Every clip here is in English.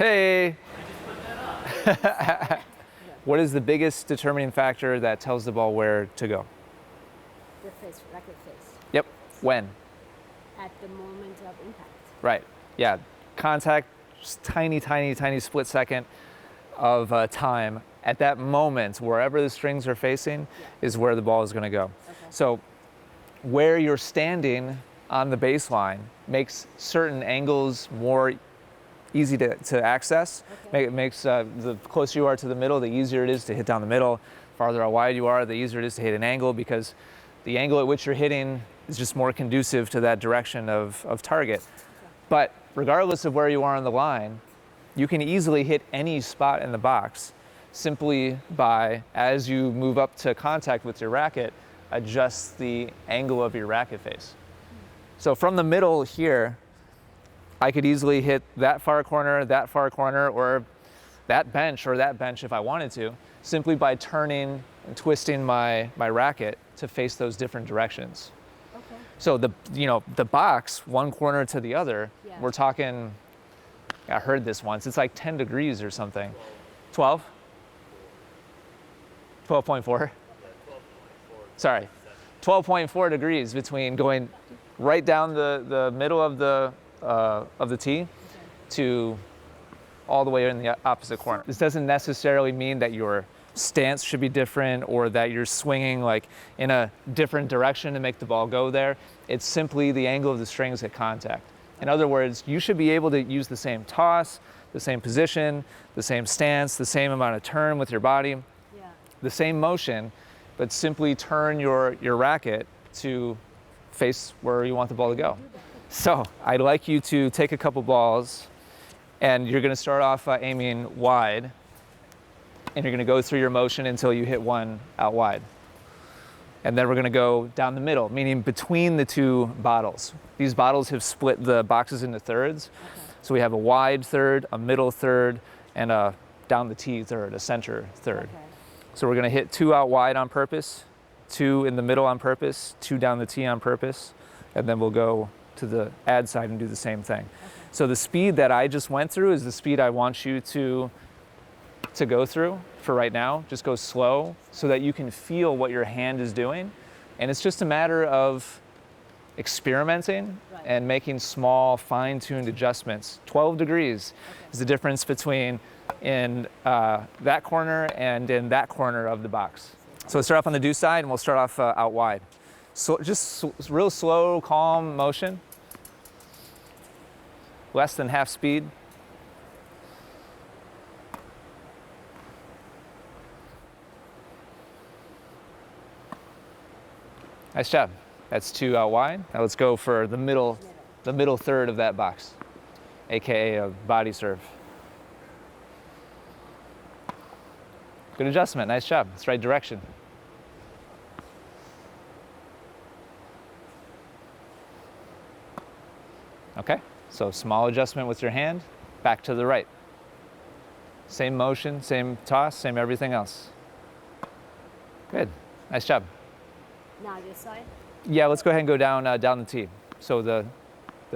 Hey! What is the biggest determining factor that tells the ball where to go? The face, racket face. Yep. When? At the moment of impact. Right. Yeah. Contact, just tiny split second of time. At that moment, wherever the strings are facing, is where the ball is going to go. Okay. So where you're standing on the baseline makes certain angles more easy to access. Okay. It makes the closer you are to the middle, the easier it is to hit down the middle. Farther out wide you are, the easier it is to hit an angle, because the angle at which you're hitting is just more conducive to that direction of target. Okay. But regardless of where you are on the line, you can easily hit any spot in the box simply by, as you move up to contact with your racket, adjust the angle of your racket face. So from the middle here, I could easily hit that far corner, or that bench if I wanted to, simply by turning and twisting my racket to face those different directions. Okay. So the box, one corner to the other, Yeah. we're talking, I heard this once, it's like 10 degrees or something. 12? 12.4? Sorry, 12.4 degrees between going right down the middle of the tee to all the way in the opposite corner. This doesn't necessarily mean that your stance should be different or that you're swinging like in a different direction to make the ball go there. It's simply the angle of the strings at contact. In other words, you should be able to use the same toss, the same position, the same stance, the same amount of turn with your body, the same motion, but simply turn your racket to face where you want the ball to go. So I'd like you to take a couple balls, and you're gonna start off aiming wide, and you're gonna go through your motion until you hit one out wide. And then we're gonna go down the middle, meaning between the two bottles. These bottles have split the boxes into thirds. Okay. So we have a wide third, a middle third, and a down the tee third, a center third. Okay. So we're gonna hit two out wide on purpose, two in the middle on purpose, two down the tee on purpose, and then we'll go to the ad side and do the same thing. Okay. So the speed that I just went through is the speed I want you to go through for right now. Just go slow so that you can feel what your hand is doing. And it's just a matter of experimenting and making small fine-tuned adjustments. 12 degrees is the difference between in that corner and in that corner of the box. So let's start off on the deuce side, and we'll start off out wide. So just real slow, calm motion. Less than half speed. Nice job. That's two out wide. Now let's go for the middle third of that box, AKA a body serve. Good adjustment, nice job. It's right direction. Okay, so small adjustment with your hand, back to the right. Same motion, same toss, same everything else. Good, nice job. Now this side? Yeah, let's go ahead and go down the tee. So the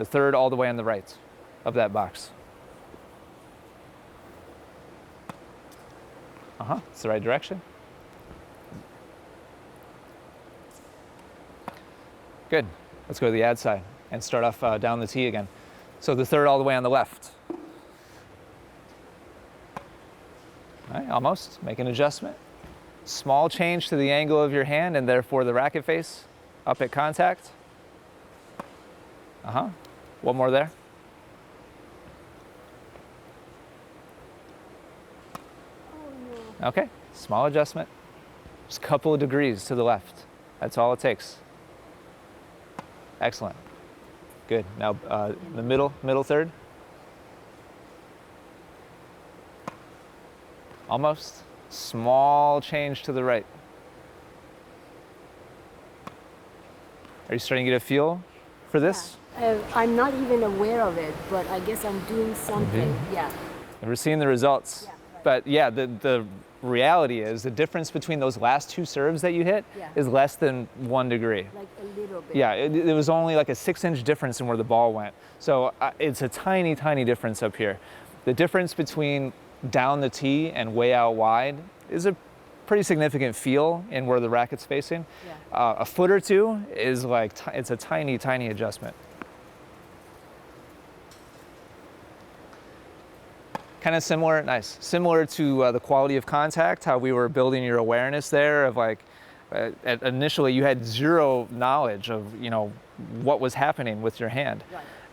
third all the way on the right of that box. It's the right direction. Good. Let's go to the ad side and start off down the tee again. So the third all the way on the left. All right, almost. Make an adjustment. Small change to the angle of your hand and therefore the racket face up at contact. One more there. Okay, small adjustment. Just a couple of degrees to the left. That's all it takes. Excellent. Good. Now the middle third. Almost. Small change to the right. Are you starting to get a feel for this? Yeah. I'm not even aware of it, but I guess I'm doing something. Mm-hmm. Yeah. And we're seeing the results. Yeah, right. But yeah, the reality is the difference between those last two serves that you hit is less than 1 degree. Like a little bit. Yeah, it was only like a 6-inch difference in where the ball went. So it's a tiny difference up here. The difference between down the tee and way out wide is a pretty significant feel in where the racket's facing. Yeah. A foot or two is like, it's a tiny, tiny adjustment. Kind of similar, nice. Similar to the quality of contact, how we were building your awareness there of like, initially you had zero knowledge of, you know, what was happening with your hand.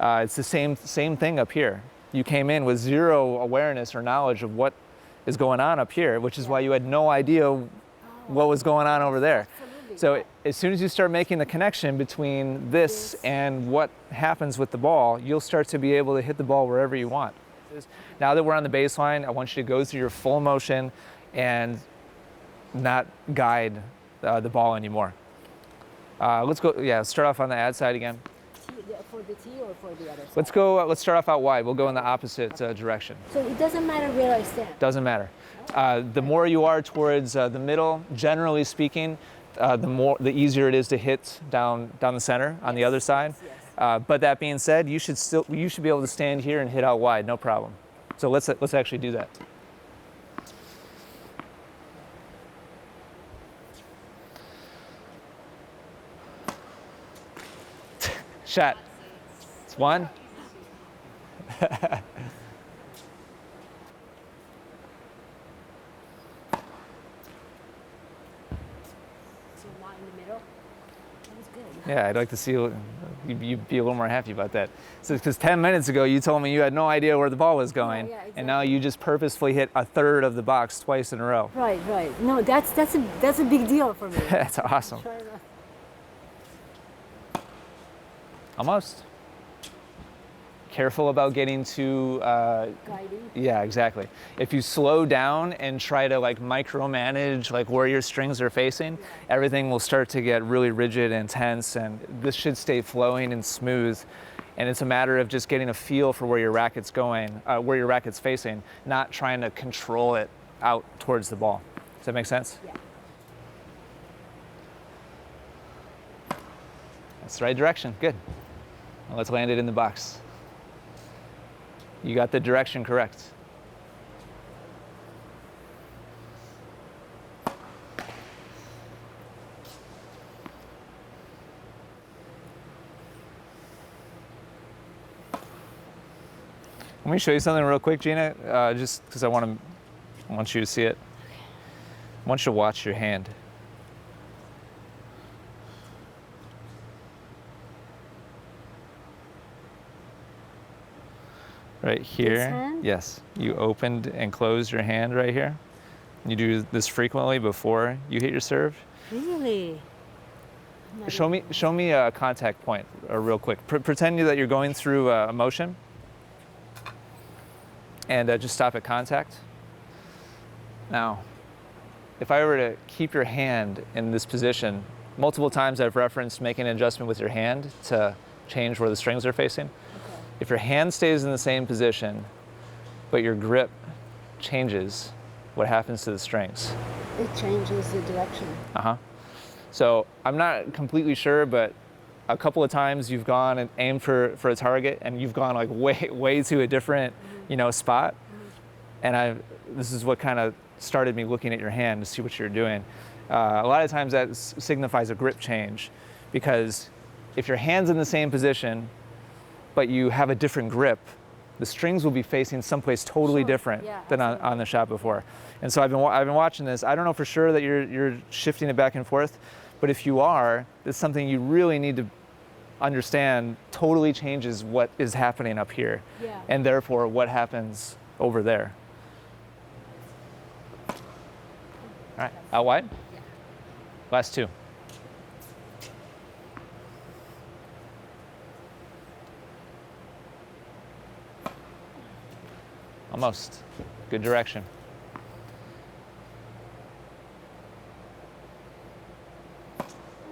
Right. It's the same thing up here. You came in with zero awareness or knowledge of what is going on up here, which is why you had no idea what was going on over there. Absolutely. So as soon as you start making the connection between this and what happens with the ball, you'll start to be able to hit the ball wherever you want. Now that we're on the baseline, I want you to go through your full motion and not guide the ball anymore. Let's go, yeah, start off on the ad side again. For the tee or for the other side? Let's go, let's start off out wide. We'll go in the opposite direction. So it doesn't matter where I stand? Doesn't matter. The more you are towards the middle, generally speaking, the easier it is to hit down the center on the other side. Yes. But that being said, you should be able to stand here and hit out wide, no problem. So let's actually do that. Shot. It's one. So one in the middle? That was good. Yeah, I'd like to see you'd be a little more happy about that. So, because 10 minutes ago you told me you had no idea where the ball was going, yeah, exactly. and now you just purposefully hit a third of the box twice in a row. Right, right. No, that's a big deal for me. That's awesome. Try not- Almost. Careful about getting too. Guiding. Yeah, exactly. If you slow down and try to like micromanage like where your strings are facing, everything will start to get really rigid and tense, and this should stay flowing and smooth. And it's a matter of just getting a feel for where your racket's going, where your racket's facing, not trying to control it out towards the ball. Does that make sense? Yeah. That's the right direction. Good. Now let's land it in the box. You got the direction correct. Let me show you something real quick, Gina, just because I want you to see it. I want you to watch your hand. Right here. This hand? Yes. You opened and closed your hand right here. You do this frequently before you hit your serve. Really? Show me a contact point real quick. Pretend that you're going through a motion, and just stop at contact. Now, if I were to keep your hand in this position, multiple times I've referenced making an adjustment with your hand to change where the strings are facing. If your hand stays in the same position, but your grip changes, what happens to the strings? It changes the direction. So I'm not completely sure, but a couple of times you've gone and aimed for a target, and you've gone like way to a different, spot. And this is what kind of started me looking at your hand to see what you're doing. A lot of times that signifies a grip change, because if your hand's in the same position, but you have a different grip, the strings will be facing someplace totally different than on the shot before. And so I've been watching this. I don't know for sure that you're shifting it back and forth, but if you are, it's something you really need to understand. Totally changes what is happening up here, and therefore what happens over there. All right, out wide. Last two. Almost. Good direction.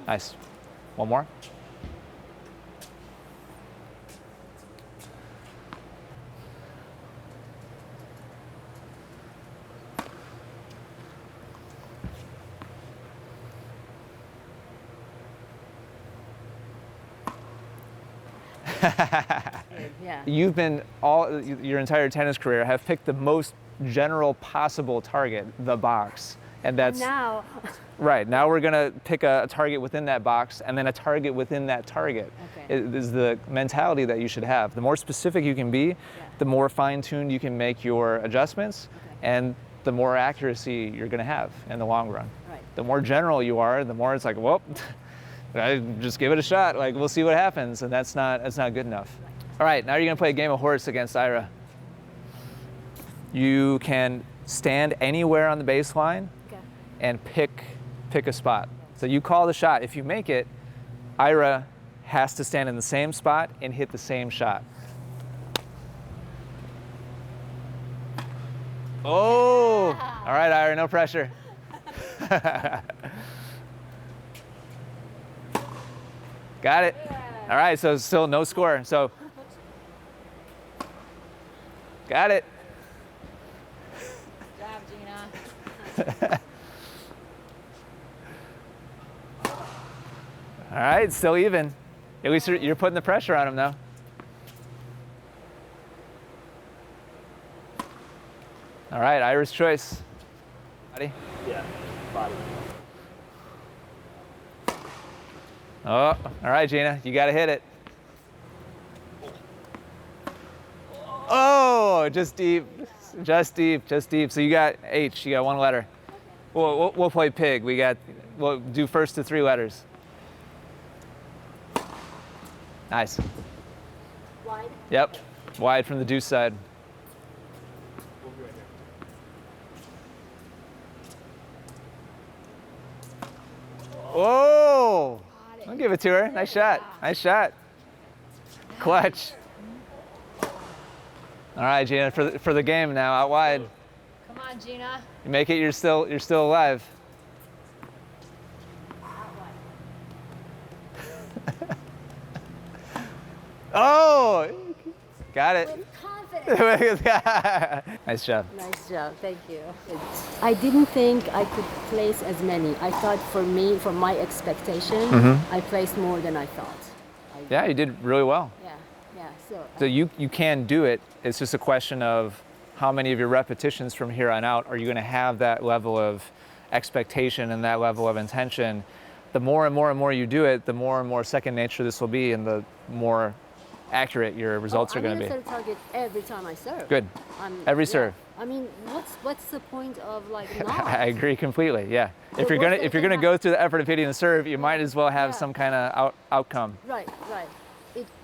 Nice. One more. Good, yeah. You've been your entire tennis career have picked the most general possible target, the box, and that's Now, right. Now we're gonna pick a target within that box, and then a target within that target. Okay. It is the mentality that you should have. The more specific you can be, the more fine-tuned you can make your adjustments, and the more accuracy you're gonna have in the long run. right. The more general you are, the more it's like, well, I just give it a shot. Like, we'll see what happens, and that's not good enough. All right, now you're gonna play a game of horse against Ira. You can stand anywhere on the baseline Okay. and pick a spot. So you call the shot. If you make it, Ira has to stand in the same spot and hit the same shot. Oh, all right, Ira, no pressure. Got it. All right, so still no score. So, got it. Good job, Gina. All right, still even. At least you're putting the pressure on him now. All right, Ira's choice. Body? Yeah, body. Oh, all right, Gina, you got to hit it. Oh, just deep, just deep, just deep. So you got H, you got one letter. We'll play pig. We'll do first to 3 letters. Nice. Wide. Yep, wide from the deuce side. We'll be right there. Whoa! I'll give it to her. Nice shot. Nice shot. Clutch. All right, Gina, for the game now, out wide. Come on, Gina. You make it, you're still alive. Oh! Got it. With confidence. Nice job. Nice job, thank you. I didn't think I could place as many. I thought for me, for my expectation, I placed more than I thought. Yeah, you did really well. Yeah. So you can do it. It's just a question of how many of your repetitions from here on out are you going to have that level of expectation and that level of intention. The more and more and more you do it, the more and more second nature this will be, and the more accurate your results are going to be. I'm going to set a target every time I serve. Good. Every serve. I mean, what's the point of like not? I agree completely. Yeah. If you're what's the gonna thing go through the effort of hitting the serve, you might as well have some kind of outcome. Right.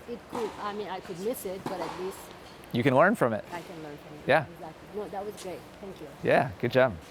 It could. I mean, I could miss it, but at least You can learn from it. I can learn from it. Yeah. Exactly. No, that was great. Thank you. Yeah. Good job.